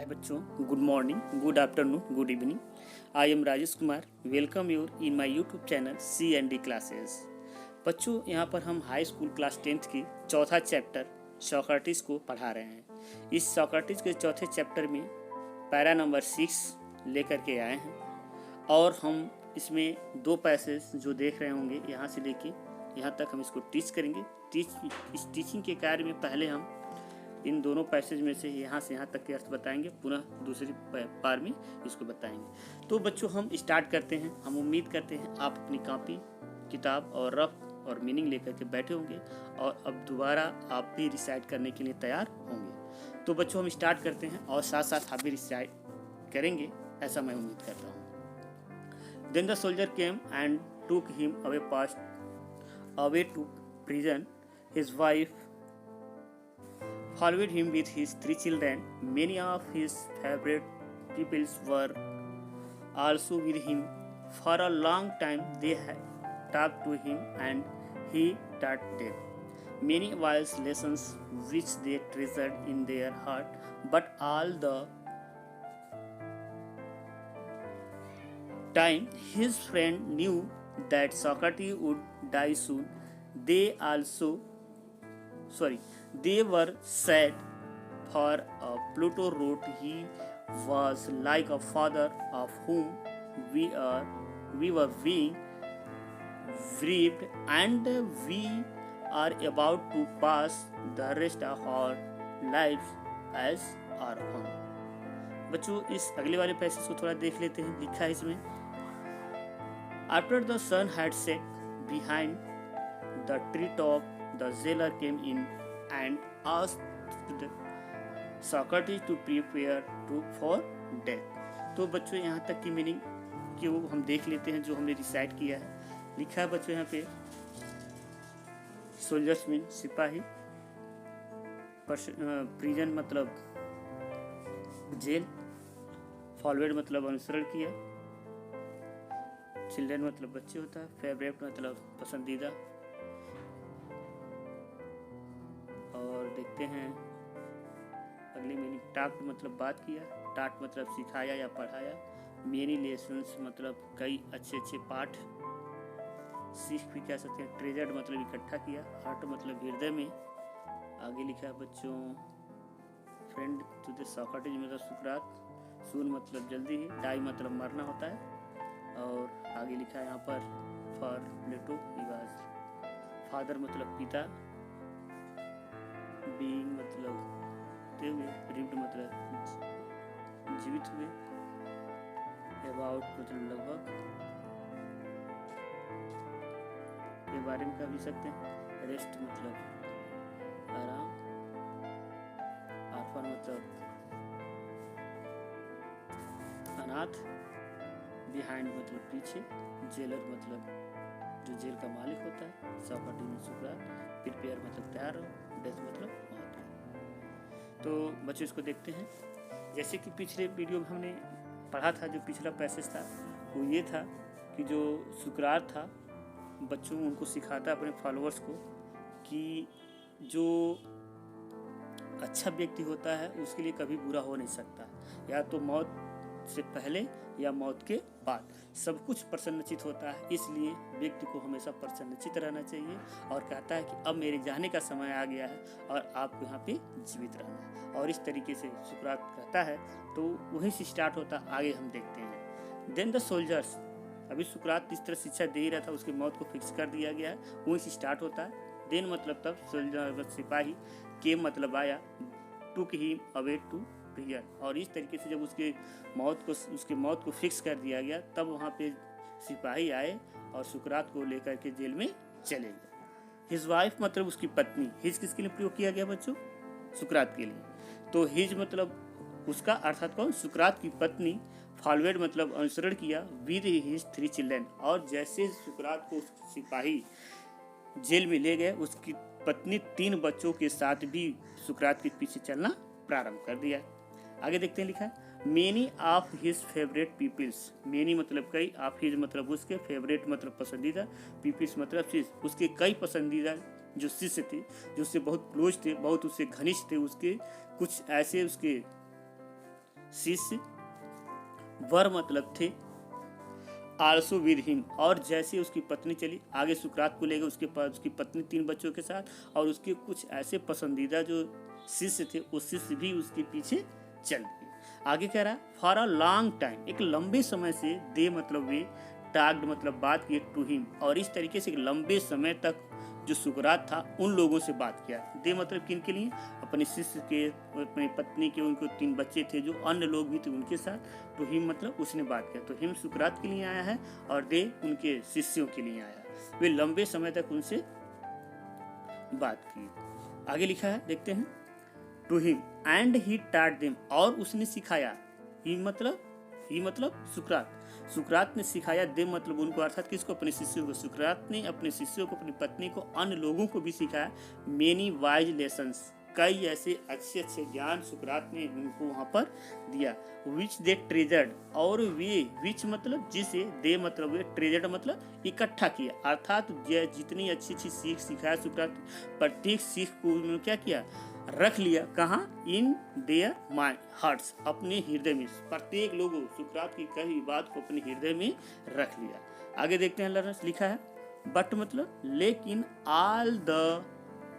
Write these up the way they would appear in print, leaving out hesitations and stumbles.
हाय बच्चों, good morning, good afternoon, good evening. I am Rajesh Kumar. Welcome you're in my YouTube channel C&D classes. बच्चों, यहाँ पर हम high school class 10th की चौथा चैप्टर सोक्रेटिस को पढ़ा रहे हैं। इस सोक्रेटिस के चौथे चैप्टर में पैरा नंबर 6 लेकर के आए हैं और हम इसमें दो पैसेज जो देख रहे होंगे यहाँ से लेके यहाँ तक हम इसको टीच करेंगे। इस टीचिंग के कार्य में पहले हम इन दोनों पैसेज में से यहाँ तक के अर्थ बताएंगे, पुनः दूसरी पार में इसको बताएंगे। तो बच्चों, हम स्टार्ट करते हैं। हम उम्मीद करते हैं आप अपनी कॉपी, किताब और रफ और मीनिंग लेकर के बैठे होंगे और अब दोबारा आप भी रिसाइट करने के लिए तैयार होंगे। तो बच्चों, हम स्टार्ट करते हैं और साथ साथ आप भी रिसाइट करेंगे, ऐसा मैं उम्मीद करता हूँ। Then the soldier came and took him away to prison. His wife followed him with his 3 children. Many of his favorite pupils were also with him. For a long time they talked to him and he taught them many wise lessons which they treasured in their heart. But all the time his friend knew that Socrates would die soon. They were sad, for Plato wrote he was like a father of whom we were being bereaved, and we are about to pass the rest of our lives as our own. बच्चों, इस अगले वाले passage को थोड़ा देख लेते हैं। लिखा है इसमें, After the sun had set behind the treetop, the jailer came in and asked Socrates to prepare for death. तो बच्चों, यहाँ तक की मीनिंग क्यों हम देख लेते हैं जो हमने रिसाइट किया है। लिखा है बच्चों यहाँ पे, सोल्जर्स मीन सिपाही, प्रिजन मतलब जेल, फॉरवर्ड मतलब अनुसरण किया, चिल्ड्रन मतलब बच्चे होता है, फेवरेट मतलब पसंदीदा। देखते हैं अगली मीनिंग, टाक्ट मतलब बात किया, टाट मतलब सिखाया या पढ़ाया, मेनी लेसन्स मतलब कई अच्छे पाठ, सीख भी कह सकते हैं, ट्रेजर्ड मतलब इकट्ठा किया, हार्ट मतलब हृदय में। आगे लिखा है बच्चों, फ्रेंड टू द सोक्रेटिस मतलब सुकरात, सून मतलब जल्दी ही, डाई मतलब मरना होता है। और आगे लिखा है यहाँ पर, for Plato he was father मतलब पिता, बीइंग मतलब होते हुए, रिव्ड मतलब जीवित हुए, अबाउट मतलब लगभग, के बारे में कह भी सकते हैं, रेस्ट मतलब आराम, आर्फन मतलब अनाथ, बिहाइंड मतलब पीछे, जेलर मतलब जो जेल का मालिक होता है, सोक्रेटिस में सुकरात, प्रिपेयर मतलब तैयार हो, डेथ मतलब मौत। तो बच्चों, इसको देखते हैं। जैसे कि पिछले वीडियो में हमने पढ़ा था, जो पिछला पैसेज था वो ये था कि जो सुकरात था, बच्चों उनको सिखाता अपने फॉलोअर्स को कि जो अच्छा व्यक्ति होता है उसके लिए कभी बुरा हो नहीं सकता, या तो मौत से पहले या मौत के बाद सब कुछ प्रसन्नचित होता है। इसलिए व्यक्ति को हमेशा प्रसन्नचित रहना चाहिए और कहता है कि अब मेरे जाने का समय आ गया है और आपको यहाँ पे जीवित रहना है। और इस तरीके से सुकरात कहता है, तो वहीं से स्टार्ट होता है। आगे हम देखते हैं। देन द सोल्जर्स, अभी सुकरात इस तरह शिक्षा दे ही रहा था, उसकी मौत को फिक्स कर दिया गया है, वहीं से स्टार्ट होता है। देन मतलब तब, सोल्जर सिपाही, के मतलब आया, took him away to prison, और इस तरीके से जब उसके मौत को फिक्स कर दिया गया, तब वहाँ पे सिपाही आए और सुकरात को लेकर के जेल में चले गए। हिज वाइफ मतलब उसकी पत्नी, हिज किसके लिए प्रयोग किया गया बच्चों? सुकरात के लिए। तो हिज मतलब उसका, अर्थात कौन? सुकरात की पत्नी, फॉलोवेड मतलब अनुसरण किया, विद हिज 3 चिल्ड्रन, और जैसे सुकरात को सिपाही जेल में ले गए, उसकी पत्नी 3 बच्चों के साथ भी सुकरात के पीछे चलना प्रारंभ कर दिया। आगे देखते हैं, लिखा है, many of his favourite peoples, many मतलब कई, ऑफ हिज मतलब उसके, फेवरेट मतलब पसंदीदा, पीपल्स मतलब शिष्य, उसके कई पसंदीदा जो शिष्य थे, जो उससे बहुत क्लोज थे, बहुत उससे घनिष्ठ थे, उसके कुछ ऐसे उसके शिष्य, वर मतलब थे, आल्सो विद हिम, और जैसे उसकी पत्नी चली आगे सुकरात को लेकर उसके पास उसकी पत्नी 3 बच्चों के साथ और उसके कुछ ऐसे पसंदीदा जो शिष्य थे वो शिष्य भी उसके पीछे चल दिए। आगे कह रहा है फॉर अ लॉन्ग टाइम, एक लंबे समय से, दे मतलब वे, टाग्ड मतलब बात किए, टू हिम, और इस तरीके से एक लंबे समय तक जो सुकरात था उन लोगों से बात किया। दे मतलब किन के लिए, अपने शिष्य के, अपनी पत्नी के, उनको 3 बच्चे थे जो अन्य लोग भी थे उनके साथ। तो हिम मतलब उसने बात किया, तो हिम सुकरात के लिए आया है और दे उनके शिष्यों के लिए आया। वे लंबे समय तक उनसे बात की। आगे लिखा है देखते हैं, to him and he taught them, और उसने सिखाया। ही मतलब सुकरात ने सिखाया, दे मतलब उनको, अर्थात किसको, अपने शिष्यों को। सुकरात ने अपने शिष्यों को, अपनी पत्नी को, अन्य लोगों को भी सिखाया। मेनी वाइज लेसन्स, कई ऐसे अच्छे ज्ञान सुकरात ने उनको वहां पर दिया। विच दे ट्रेजर्ड, और वे, विच मतलब जिसे, दे मतलब वे, ट्रेजर्ड मतलब इकट्ठा किया, अर्थात जितनी अच्छी सीख सिखाया सुकरात, प्रत्येक सीख को उन्होंने क्या किया, रख लिया। कहाँ, इन देयर माइंड हार्ट्स, अपने हृदय में। प्रत्येक लोगों सुकरात की कही बात को अपने हृदय में रख लिया। आगे देखते हैं लर्नर्स, लिखा है बट मतलब लेकिन all the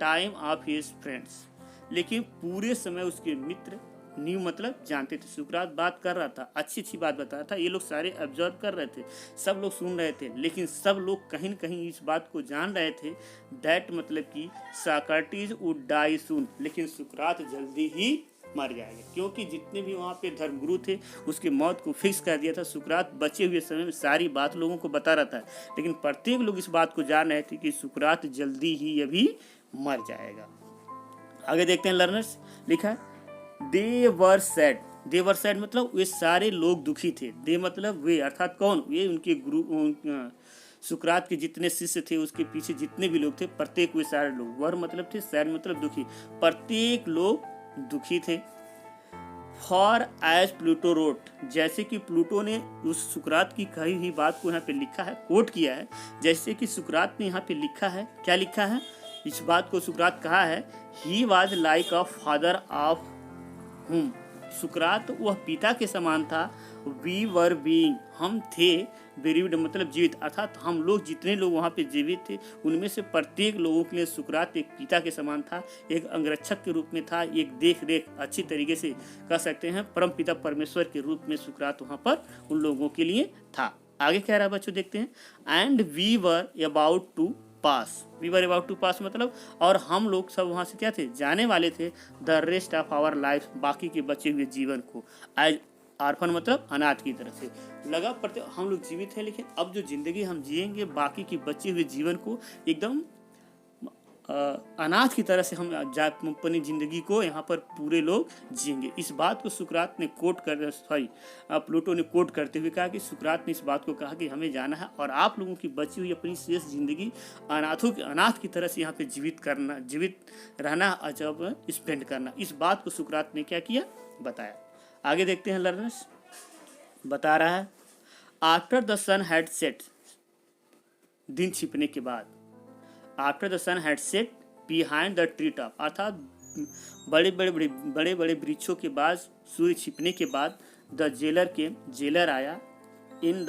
time of his friends, लेकिन पूरे समय उसके मित्र, न्यू मतलब जानते थे, सुकरात बात कर रहा था, अच्छी बात बता रहा था, ये लोग सारे ऑब्जर्व कर रहे थे, सब लोग सुन रहे थे, लेकिन सब लोग कहीं न कहीं इस बात को जान रहे थे, दैट मतलब कि सॉक्रेटिस वुड डाई सून, लेकिन सुकरात जल्दी ही मर जाएगा, क्योंकि जितने भी वहाँ पे धर्मगुरु थे उसकी मौत को फिक्स कर दिया था। सुकरात बचे हुए समय में सारी बात लोगों को बता रहा था, लेकिन प्रत्येक लोग इस बात को जान रहे थे कि सुकरात जल्दी ही अभी मर जाएगा। आगे देखते हैं लर्नर्स, लिखा है दे वर सैड, दे वर सैड मतलब वे सारे लोग दुखी थे। दे मतलब वे, अर्थात कौन, वे उनके गुरु, सुकरात के जितने शिष्य थे उसके पीछे जितने भी लोग थे, प्रत्येक वे सारे लोग, वर मतलब थे, सैड मतलब दुखी, प्रत्येक लोग दुखी थे। फॉर एज प्लूटो रोट, जैसे कि प्लूटो ने उस सुकरात की कही हुई बात को यहाँ पे लिखा है, कोट किया है, जैसे कि सुकरात ने यहाँ पे लिखा है, क्या लिखा है, इस बात को सुकरात कहा है, he was like a father of हुम, सुकरात वह पिता के समान था, वी वर बीइंग, हम थे, बेरीव्ड मतलब जीवित, अर्थात हम लोग जितने लोग वहाँ पे जीवित थे उनमें से प्रत्येक लोगों के लिए सुकरात एक पिता के समान था, एक अंगरक्षक के रूप में था, एक देख रेख, अच्छी तरीके से कह सकते हैं परम पिता परमेश्वर के रूप में सुकरात वहाँ पर उन लोगों के लिए था। आगे कह रहा है बच्चों, देखते हैं, and we were about to pass, we were about to pass मतलब, और हम लोग सब वहाँ से क्या थे, जाने वाले थे, the rest of our life, बाकी के बचे हुए जीवन को, एज आर्फन मतलब अनाथ की तरह से लगा, प्रत्येक हम लोग जीवित हैं, लेकिन अब जो जिंदगी हम जिएंगे बाकी की बचे हुए जीवन को एकदम अनाथ की तरह से हम अपनी जिंदगी को यहाँ पर पूरे लोग जिएंगे। इस बात को सुकरात ने कोट कर, प्लूटो ने कोट करते हुए कहा कि सुकरात ने इस बात को कहा कि हमें जाना है और आप लोगों की बची हुई अपनी शेष जिंदगी अनाथ की तरह से यहाँ पे जीवित रहना, अजब स्पेंड करना, इस बात को सुकरात ने क्या किया, बताया। आगे देखते हैं लर्नर्स, बता रहा है after the sun had set, दिन छिपने के बाद, after the sun had set behind the tree top, अर्थात बड़े बड़े वृक्षों के बाद, सूर्य छिपने के बाद, द जेलर आया, इन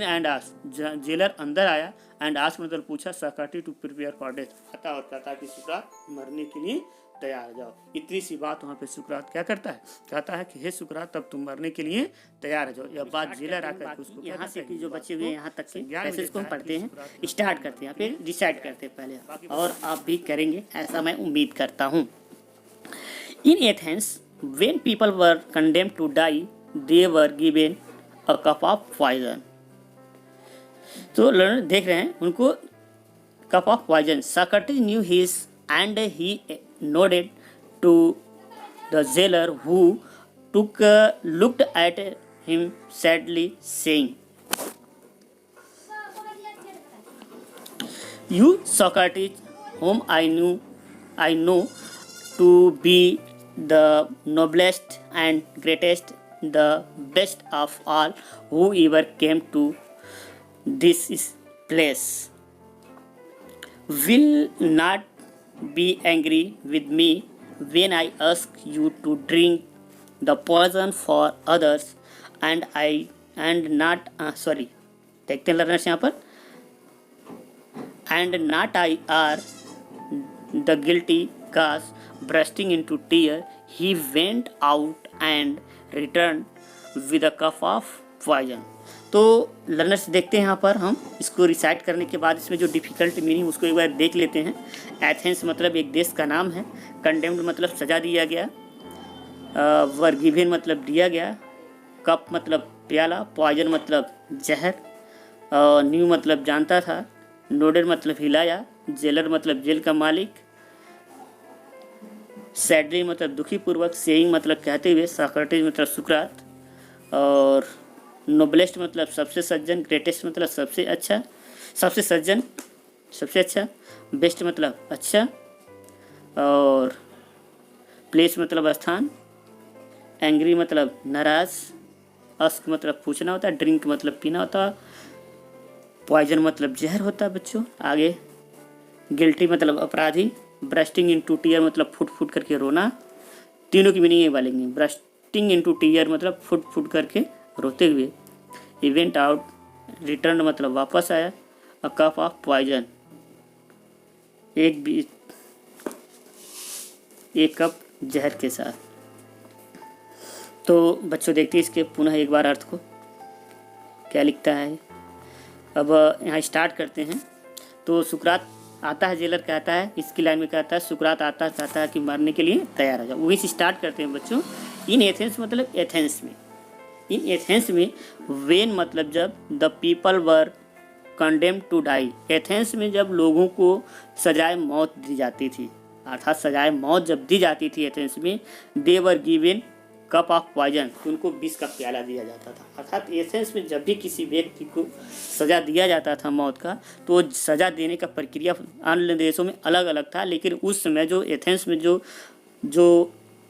एंड आस, जेलर अंदर आया, एंड आस मतलब पूछा, Socrates to prepare for death, आता और कहता कि सुकरात मरने के लिए तैयार हो जाओ। इतनी सी बात वहाँ पे सुकरात क्या करता है, कहता है कि हे सुकरात तब तुम मरने के लिए तैयार हो जाओ। यह बात जेलर आकर उसको यहाँ से जो बचे हुए यहाँ तक के पैसेज को हम पढ़ते हैं, स्टार्ट करते हैं, फिर डिसाइड करते हैं पहले, और आप भी करेंगे ऐसा मैं उम्मीद करता हूँ। In Athens when people were condemned to die they were given a cup of poison, तो लर्नर देख रहे हैं उनको cup of poison, Socrates knew his and he nodded to the jailer who looked at him sadly, saying, "You Socrates, whom I know to be the noblest and greatest, the best of all who ever came to this place, will not be angry with me when I ask you to drink the poison for others and I and not sorry, देखते हैं learners यहाँ पर, and not I are the guilty cause bursting in to tear he went out and return with a cup of poison. तो learners देखते हैं यहाँ पर, हम इसको रिसाइट करने के बाद इसमें जो डिफ़िकल्ट मीनिंग उसको एक बार देख लेते हैं। एथेंस मतलब एक देश का नाम है, कंडेम्ड मतलब सजा दिया गया, वर गिवन मतलब दिया गया, कप मतलब प्याला, पॉइजन मतलब जहर, न्यू मतलब जानता था, नोडेड मतलब हिलाया, जेलर मतलब जेल का मालिक, सैडली मतलब दुखी पूर्वक, सेइंग मतलब कहते हुए, सोक्रेटिस मतलब सुकरात, और नोबलेस्ट मतलब सबसे सज्जन, ग्रेटेस्ट मतलब सबसे अच्छा, सबसे सज्जन सबसे अच्छा, बेस्ट मतलब अच्छा, और प्लेस मतलब स्थान, एंग्री मतलब नाराज, अस्क मतलब पूछना होता है, ड्रिंक मतलब पीना होता है, पॉइजन मतलब जहर होता है बच्चों। आगे गिल्टी मतलब अपराधी, ब्रस्टिंग इनटू टीयर मतलब फुट फुट करके रोना, तीनों की मीनिंग ये वालेंगे। ब्रस्टिंग इनटू टीयर मतलब फुट फुट करके रोते हुए, इवेंट आउट रिटर्न मतलब वापस आया, अ कप ऑफ पॉइजन एक कप जहर के साथ। तो बच्चों देखते हैं इसके पुनः एक बार अर्थ को क्या लिखता है। अब यहाँ स्टार्ट करते हैं। तो सुकरात आता है, जेलर कहता है, इसकी लाइन में कहता है सुकरात आता है, कहता है कि मरने के लिए तैयार हो जाओ। वहीं से स्टार्ट करते हैं बच्चों। इन एथेंस मतलब एथेंस में, इन एथेंस में, वेन मतलब जब, the people were condemn to die, Athens में जब लोगों को सजाए मौत दी जाती थी, अर्थात सजाए मौत जब दी जाती थी एथेंस में, they were given cup of poison, उनको विष का प्याला दिया जाता था। अर्थात एथेंस में जब भी किसी व्यक्ति को सजा दिया जाता था मौत का, तो सजा देने का प्रक्रिया अन्य देशों में अलग अलग था, लेकिन उस समय जो एथेंस में जो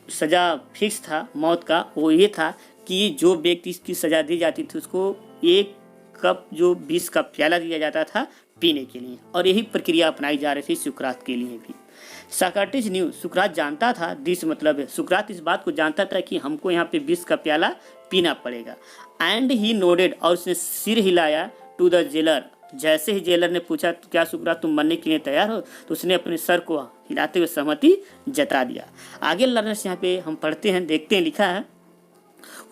सजा फिक्स था मौत का, वो ये था कि जो व्यक्ति इसकी सजा दी जाती थी उसको एक कप जो विष का प्याला दिया जाता था पीने के लिए, और यही प्रक्रिया अपनाई जा रही थी सुकरात के लिए भी। सोक्रेटिस न्यू, सुकरात जानता था, दिस मतलब है सुकरात इस बात को जानता था कि हमको यहाँ पे विष का प्याला पीना पड़ेगा। एंड ही नोडेड, और उसने सिर हिलाया, टू द जेलर, जैसे ही जेलर ने पूछा तो क्या सुकरात तुम मरने के लिए तैयार हो, तो उसने अपने सर को हिलाते हुए सहमति जता दिया। आगे लर्नर्स यहाँ पे हम पढ़ते हैं, देखते हैं, लिखा है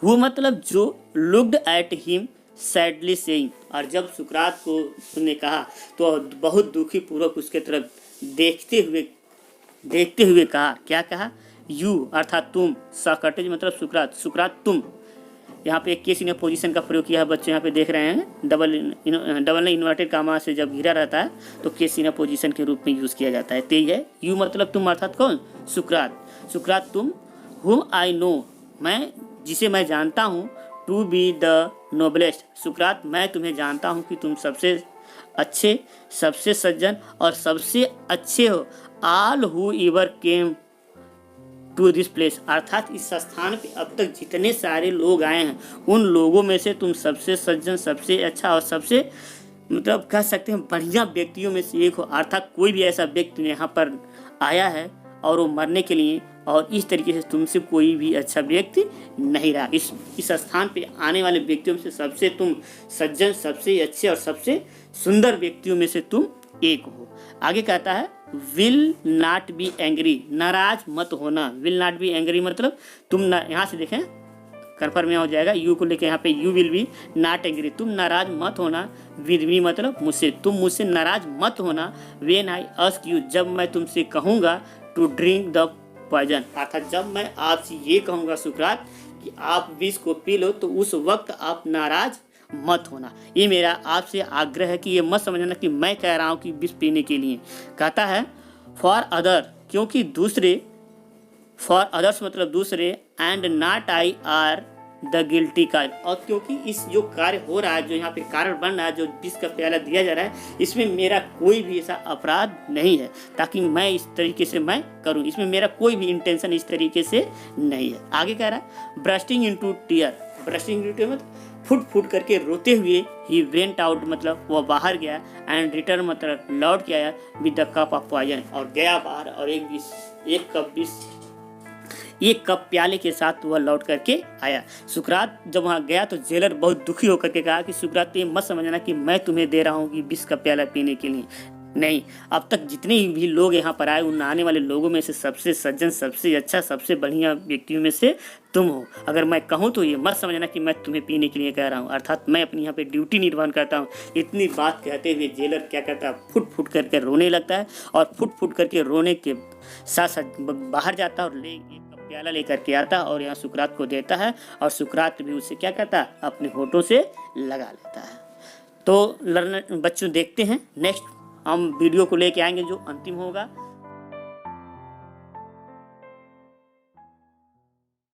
वो मतलब जो looked at him sadly saying, और जब सुकरात को उसने कहा तो बहुत दुखी पूर्वक उसके तरफ देखते हुए कहा, क्या कहा, यू अर्थात तुम, सोक्रेटिस मतलब सुकरात, सुकरात तुम। यहाँ पे एक केस इन पोजीशन का प्रयोग किया है बच्चे, यहाँ पे देख रहे हैं, डबल ने इन्वर्टेड कामा से जब घिरा रहता है तो केस इन पोजीशन के रूप में यूज किया जाता है। तेज है, यू मतलब तुम अर्थात कौन, सुकरात, सुकरात तुम, हुम आई नो, मैं जिसे मैं जानता हूँ, टू बी द नोबलेस्ट, सुकरात मैं तुम्हें जानता हूँ कि तुम सबसे अच्छे, सबसे सज्जन और सबसे अच्छे हो। All who ever came to this place, अर्थात इस स्थान पे अब तक जितने सारे लोग आए हैं उन लोगों में से तुम सबसे सज्जन, सबसे अच्छा और सबसे मतलब कह सकते हैं बढ़िया व्यक्तियों में से एक हो। अर्थात कोई भी ऐसा व्यक्ति यहाँ पर आया है और वो मरने के लिए, और इस तरीके से तुमसे कोई भी अच्छा व्यक्ति नहीं रहा। इस स्थान पे आने वाले व्यक्तियों में से सबसे तुम सज्जन, सबसे अच्छे और सबसे सुंदर व्यक्तियों में से तुम एक हो। आगे कहता है विल नॉट बी एंग्री, नाराज मत होना। विल नॉट बी एंग्री मतलब तुम, यहाँ से देखें कन्फर्म में हो जाएगा, यू को लेके यहाँ पे you will be not angry, तुम नाराज मत होना, विद मी मतलब मुझसे, तुम मुझसे नाराज मत होना, व्हेन आई आस्क यू, जब मैं तुमसे कहूँगा, टू ड्रिंक द पॉइजन, अर्थात जब मैं आपसे ये कहूँगा सुकरात कि आप विष को पी लो, तो उस वक्त आप नाराज मत होना। ये मेरा आपसे आग्रह है कि ये मत समझना कि मैं कह रहा हूँ कि विष पीने के लिए। कहता है फॉर अदर, क्योंकि दूसरे, फॉर अदर्स मतलब दूसरे, and not I are the guilty का, और क्योंकि इस जो कार्य हो रहा है, जो यहाँ पे कारण बन रहा है, जो विष का प्याला दिया जा रहा है, इसमें मेरा कोई भी ऐसा अपराध नहीं है ताकि मैं इस तरीके से मैं करूँ, इसमें मेरा कोई भी इंटेंशन इस तरीके से नहीं है। आगे कह रहा है bursting into tear, bursting into tear मतलब फुट फुट करके रोते हुए, ही वेंट आउट मतलब वह बाहर गया, एंड रिटर्न मतलब लौट के आया, with the cup of poison, और गया बाहर और एक कप विष एक कप प्याले के साथ वह लौट करके आया। सुकरात जब वहाँ गया तो जेलर बहुत दुखी होकर के कहा कि सुकरात, ये मत समझना कि मैं तुम्हें दे रहा हूँ कि विष का प्याला पीने के लिए, नहीं, अब तक जितने भी लोग यहाँ पर आए उन आने वाले लोगों में से सबसे सज्जन, सबसे अच्छा, सबसे बढ़िया व्यक्तियों में से तुम हो। अगर मैं कहूँ तो ये मत समझना कि मैं तुम्हें पीने के लिए कह रहा हूँ, अर्थात मैं अपनी यहाँ पे ड्यूटी निर्वहन करता हूँ। इतनी बात कहते हुए जेलर क्या कहता है, फुट फुट करके रोने लगता है और फुट फुट करके रोने के साथ साथ बाहर जाता है और एक कप प्याला लेकर के आता और यहाँ सुकरात को देता है और सुकरात भी उसे क्या कहता है, अपने होठों से लगा लेता है। तो बच्चों देखते हैं नेक्स्ट हम वीडियो को लेके आएंगे जो अंतिम होगा।